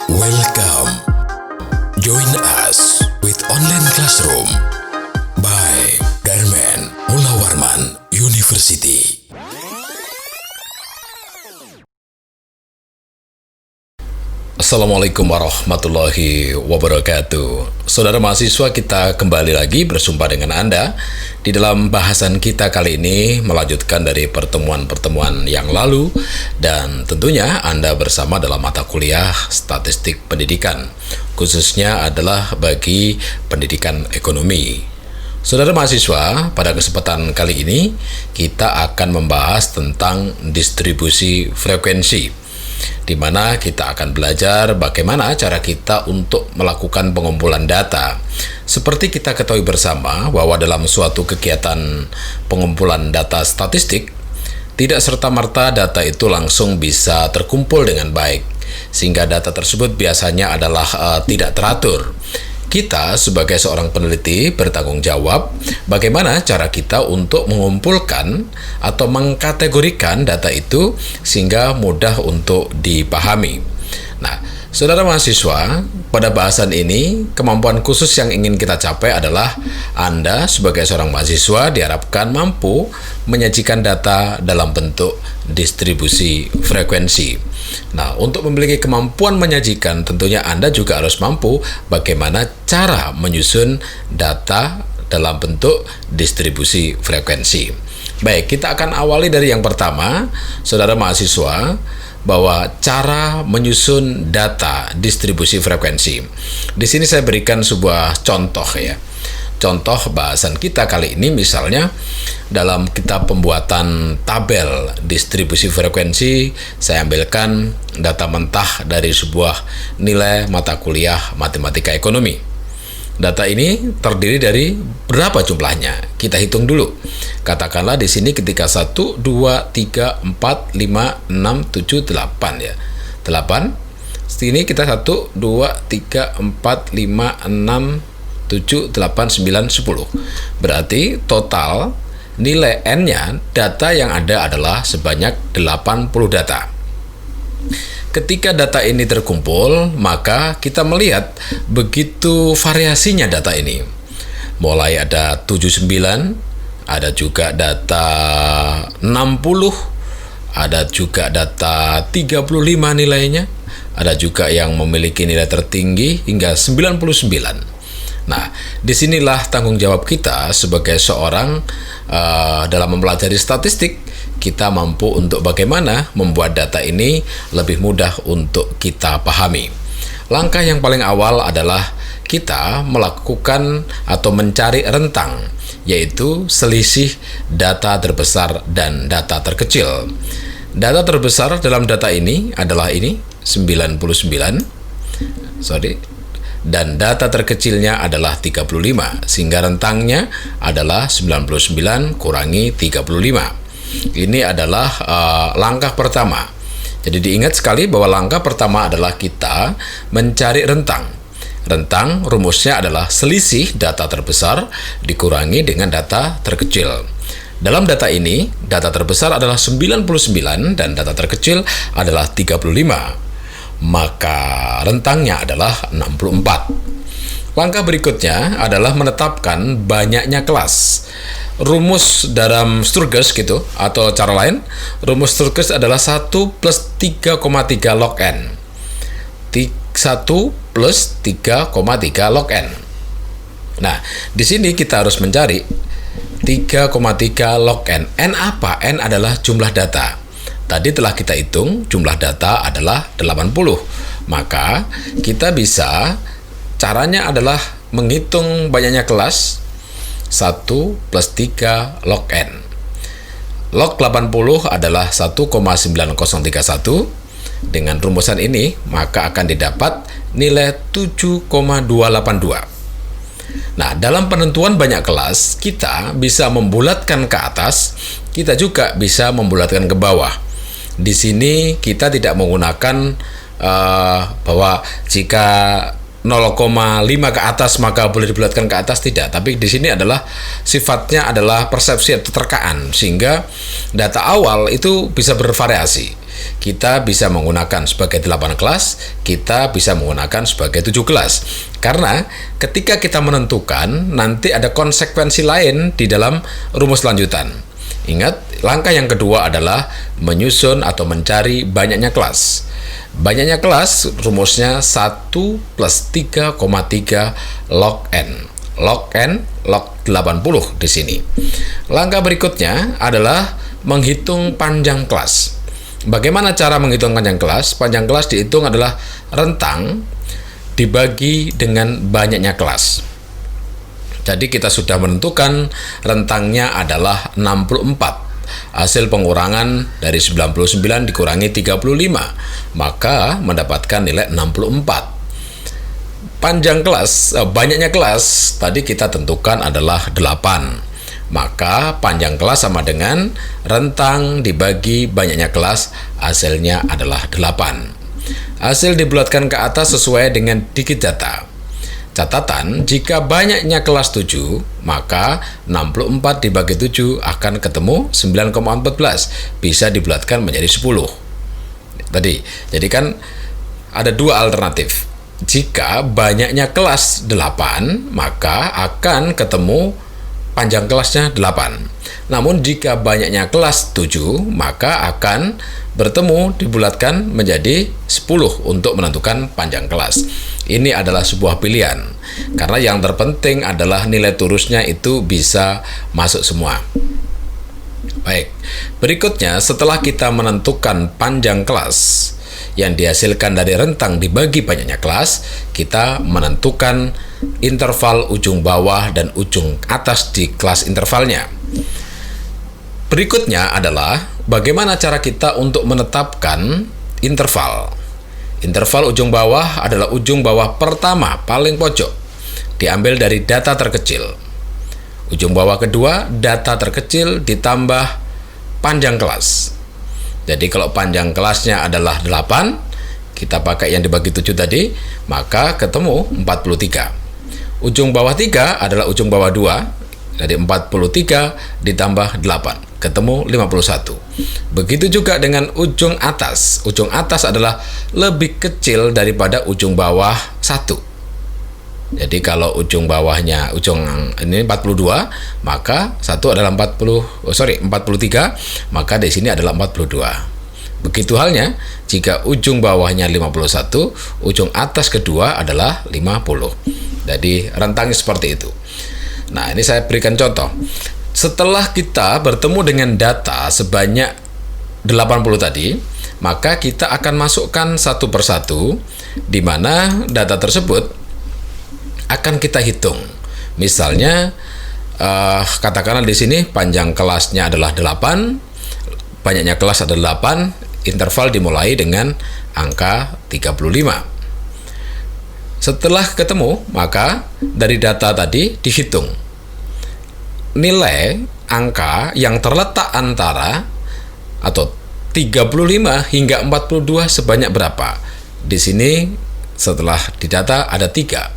Welcome. Join us with online classroom by Darman Mulawarman University. Assalamualaikum warahmatullahi wabarakatuh. Saudara mahasiswa, kita kembali lagi berjumpa dengan Anda di dalam bahasan kita kali ini, melanjutkan dari pertemuan-pertemuan yang lalu, dan tentunya Anda bersama dalam mata kuliah Statistik Pendidikan, khususnya adalah bagi pendidikan ekonomi. Saudara mahasiswa, pada kesempatan kali ini kita akan membahas tentang distribusi frekuensi, di mana kita akan belajar bagaimana cara kita untuk melakukan pengumpulan data. Seperti kita ketahui bersama bahwa dalam suatu kegiatan pengumpulan data statistik, tidak serta-merta data itu langsung bisa terkumpul dengan baik, sehingga data tersebut biasanya adalah tidak teratur. Kita sebagai seorang peneliti bertanggung jawab bagaimana cara kita untuk mengumpulkan atau mengkategorikan data itu sehingga mudah untuk dipahami. Nah, saudara mahasiswa, pada bahasan ini kemampuan khusus yang ingin kita capai adalah Anda sebagai seorang mahasiswa diharapkan mampu menyajikan data dalam bentuk distribusi frekuensi. Nah, untuk memiliki kemampuan menyajikan, tentunya Anda juga harus mampu bagaimana cara menyusun data dalam bentuk distribusi frekuensi. Baik, kita akan awali dari yang pertama, saudara mahasiswa, bahwa cara menyusun data distribusi frekuensi. Di sini saya berikan sebuah contoh ya. Contoh bahasan kita kali ini misalnya dalam kitab pembuatan tabel distribusi frekuensi, saya ambilkan data mentah dari sebuah nilai mata kuliah matematika ekonomi. Data ini terdiri dari berapa jumlahnya? Kita hitung dulu. Katakanlah di sini ketika 1, 2, 3, 4, 5, 6, 7, 8 ya. 8. Sini kita 1, 2, 3, 4, 5, 6, 7, 8, 9, 10. Berarti total nilai N-nya data yang ada adalah sebanyak 80 data. Ketika data ini terkumpul, maka kita melihat begitu variasinya data ini. Mulai ada 79, ada juga data 60, ada juga data 35 nilainya, ada juga yang memiliki nilai tertinggi hingga 99. Nah, disinilah tanggung jawab kita sebagai seorang dalam mempelajari statistik. Kita mampu untuk bagaimana membuat data ini lebih mudah untuk kita pahami. Langkah yang paling awal adalah kita melakukan atau mencari rentang, yaitu selisih data terbesar dan data terkecil. Data terbesar dalam data ini adalah ini, 99. Dan data terkecilnya adalah 35, sehingga rentangnya adalah 99 kurangi 35. Ini adalah langkah pertama. Jadi diingat sekali bahwa langkah pertama adalah kita mencari rentang. Rentang rumusnya adalah selisih data terbesar dikurangi dengan data terkecil. Dalam data ini, data terbesar adalah 99 dan data terkecil adalah 35. Maka rentangnya adalah 64. Langkah berikutnya adalah menetapkan banyaknya kelas. Rumus dalam Sturges gitu, atau cara lain, rumus Sturges adalah 1 plus 3,3 log N. 1 plus 3,3 log N. Nah, di sini kita harus mencari 3,3 log N. N apa? N adalah jumlah data. Tadi telah kita hitung jumlah data adalah 80. Maka kita bisa, caranya adalah menghitung banyaknya kelas 1 plus 3 log N. Log 80 adalah 1,9031. Dengan rumusan ini, maka akan didapat nilai 7,282. Nah, dalam penentuan banyak kelas, kita bisa membulatkan ke atas, kita juga bisa membulatkan ke bawah. Di sini kita tidak menggunakan bahwa jika 0,5 ke atas maka boleh dibulatkan ke atas, tidak. Tapi di sini adalah sifatnya adalah persepsi atau terkaan, sehingga data awal itu bisa bervariasi. Kita bisa menggunakan sebagai 8 kelas, kita bisa menggunakan sebagai 7 kelas. Karena ketika kita menentukan, nanti ada konsekuensi lain di dalam rumus lanjutan. Ingat, langkah yang kedua adalah menyusun atau mencari banyaknya kelas. Banyaknya kelas rumusnya 1 plus 3,3 log N. Log N, log 80 di sini. Langkah berikutnya adalah menghitung panjang kelas. Bagaimana cara menghitung panjang kelas? Panjang kelas dihitung adalah rentang dibagi dengan banyaknya kelas. Jadi kita sudah menentukan rentangnya adalah 64. Hasil pengurangan dari 99 dikurangi 35, maka mendapatkan nilai 64. Panjang kelas, banyaknya kelas tadi kita tentukan adalah 8. Maka panjang kelas sama dengan rentang dibagi banyaknya kelas, hasilnya adalah 8. Hasil dibulatkan ke atas sesuai dengan dikit data. Catatan, jika banyaknya kelas 7, maka 64 dibagi 7 akan ketemu 9,14. Bisa dibulatkan menjadi 10. Jadi kan ada dua alternatif. Jika banyaknya kelas 8, maka akan ketemu panjang kelasnya 8. Namun jika banyaknya kelas 7, maka akan bertemu dibulatkan menjadi 10 untuk menentukan panjang kelas. Ini adalah sebuah pilihan, karena yang terpenting adalah nilai turusnya itu bisa masuk semua. Baik, berikutnya setelah kita menentukan panjang kelas yang dihasilkan dari rentang dibagi banyaknya kelas, kita menentukan interval ujung bawah dan ujung atas di kelas intervalnya. Berikutnya adalah bagaimana cara kita untuk menetapkan interval. Interval ujung bawah adalah ujung bawah pertama paling pojok, diambil dari data terkecil. Ujung bawah kedua, data terkecil ditambah panjang kelas. Jadi kalau panjang kelasnya adalah 8, kita pakai yang dibagi 7 tadi, maka ketemu 43. Ujung bawah 3 adalah ujung bawah 2, jadi 43 ditambah 8, ketemu 51. Begitu juga dengan ujung atas. Ujung atas adalah lebih kecil daripada ujung bawah 1. Jadi kalau ujung bawahnya ini 42, maka 1 adalah 43, maka di sini adalah 42. Begitu halnya jika ujung bawahnya 51, ujung atas kedua adalah 50. Jadi rentangnya seperti itu. Nah, ini saya berikan contoh. Setelah kita bertemu dengan data sebanyak 80 tadi, maka kita akan masukkan satu persatu, di mana data tersebut akan kita hitung. Misalnya katakanlah di sini panjang kelasnya adalah 8, banyaknya kelas adalah 8, interval dimulai dengan angka 35. Setelah ketemu, maka dari data tadi dihitung nilai angka yang terletak antara atau 35 hingga 42 sebanyak berapa. Di sini setelah didata ada 3.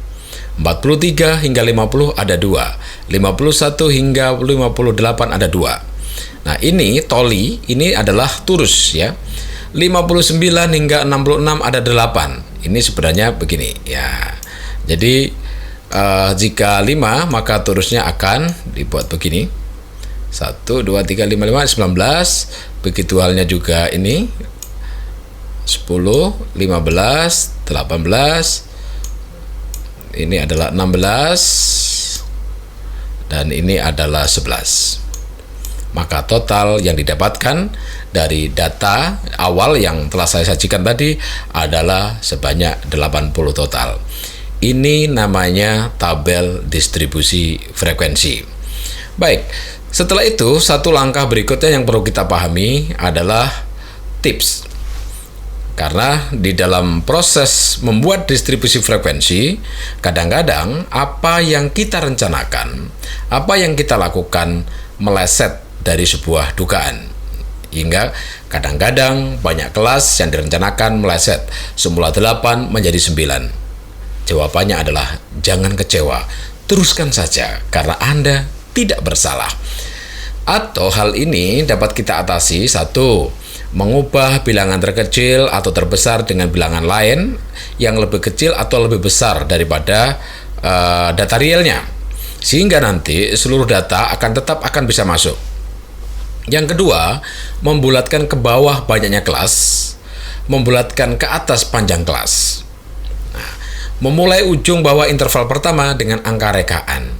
43 hingga 50 ada 2, 51 hingga 58 ada 2. Nah, ini toli, ini adalah turus ya. 59 hingga 66 ada 8. Ini sebenarnya begini ya. Jadi jika 5, maka turusnya akan dibuat begini. 1 2 3 5 5 19. Begitu halnya juga ini 10, 15, 18. Ini adalah 16 dan ini adalah 11. Maka total yang didapatkan dari data awal yang telah saya sajikan tadi adalah sebanyak 80 total. Ini namanya tabel distribusi frekuensi. Baik, setelah itu satu langkah berikutnya yang perlu kita pahami adalah tips. Karena di dalam proses membuat distribusi frekuensi, kadang-kadang apa yang kita rencanakan, apa yang kita lakukan meleset dari sebuah dugaan. Hingga kadang-kadang banyak kelas yang direncanakan meleset, semula 8 menjadi 9. Jawabannya adalah jangan kecewa, teruskan saja karena Anda tidak bersalah. Atau hal ini dapat kita atasi, satu, mengubah bilangan terkecil atau terbesar dengan bilangan lain yang lebih kecil atau lebih besar daripada data realnya, sehingga nanti seluruh data akan bisa masuk. Yang kedua, membulatkan ke bawah banyaknya kelas, membulatkan ke atas panjang kelas. Nah, memulai ujung bawah interval pertama dengan angka rekaan.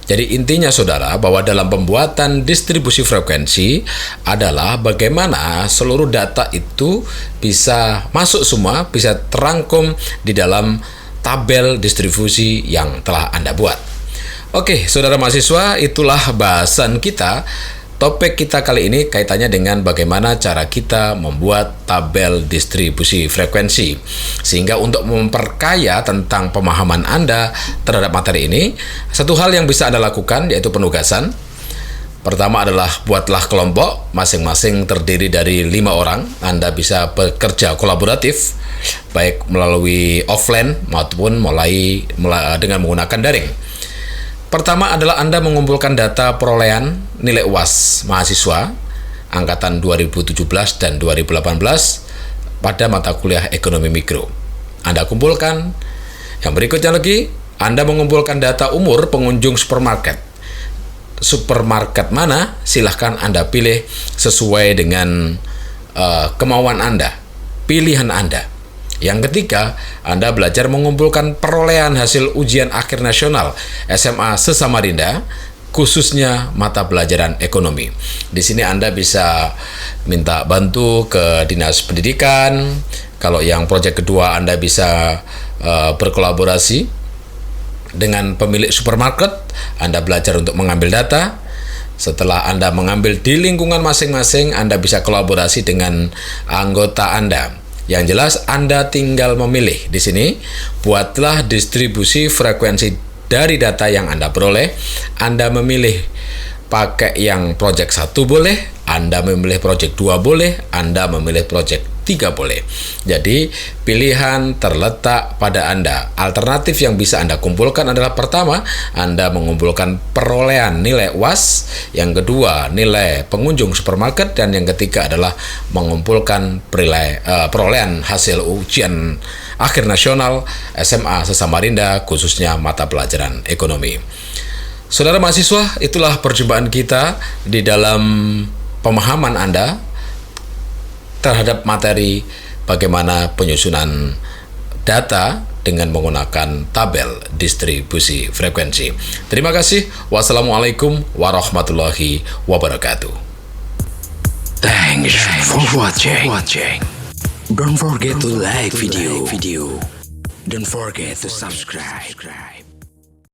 Jadi intinya saudara, bahwa dalam pembuatan distribusi frekuensi adalah bagaimana seluruh data itu bisa masuk semua, bisa terangkum di dalam tabel distribusi yang telah Anda buat. Oke, saudara mahasiswa, itulah bahasan kita. Topik kita kali ini kaitannya dengan bagaimana cara kita membuat tabel distribusi frekuensi. Sehingga untuk memperkaya tentang pemahaman Anda terhadap materi ini, satu hal yang bisa Anda lakukan yaitu penugasan. Pertama adalah buatlah kelompok, masing-masing terdiri dari 5 orang. Anda bisa bekerja kolaboratif, baik melalui offline maupun mulai dengan menggunakan daring. Pertama adalah Anda mengumpulkan data perolehan nilai UAS mahasiswa angkatan 2017 dan 2018 pada mata kuliah ekonomi mikro. Anda kumpulkan. Yang berikutnya lagi, Anda mengumpulkan data umur pengunjung supermarket. Supermarket mana? Silahkan Anda pilih sesuai dengan kemauan Anda, pilihan Anda. Yang ketiga, Anda belajar mengumpulkan perolehan hasil ujian akhir nasional SMA se-Samarinda, khususnya mata pelajaran ekonomi. Di sini Anda bisa minta bantu ke Dinas Pendidikan. Kalau yang proyek kedua, Anda bisa berkolaborasi dengan pemilik supermarket. Anda belajar untuk mengambil data. Setelah Anda mengambil di lingkungan masing-masing, Anda bisa kolaborasi dengan anggota Anda. Yang jelas Anda tinggal memilih. Di sini buatlah distribusi frekuensi dari data yang Anda peroleh. Anda memilih pakai yang project 1 boleh, Anda memilih project 2 boleh, Anda memilih project 3 boleh. Jadi pilihan terletak pada Anda. Alternatif yang bisa Anda kumpulkan adalah pertama, Anda mengumpulkan perolehan nilai UAS, yang kedua nilai pengunjung supermarket, dan yang ketiga adalah mengumpulkan perolehan hasil ujian akhir nasional SMA se-Samarinda, khususnya mata pelajaran ekonomi. Saudara mahasiswa, itulah perjumpaan kita di dalam pemahaman Anda terhadap materi bagaimana penyusunan data dengan menggunakan tabel distribusi frekuensi. Terima kasih. Wassalamualaikum warahmatullahi wabarakatuh. Thanks for watching. Don't forget to like video. Don't forget to subscribe.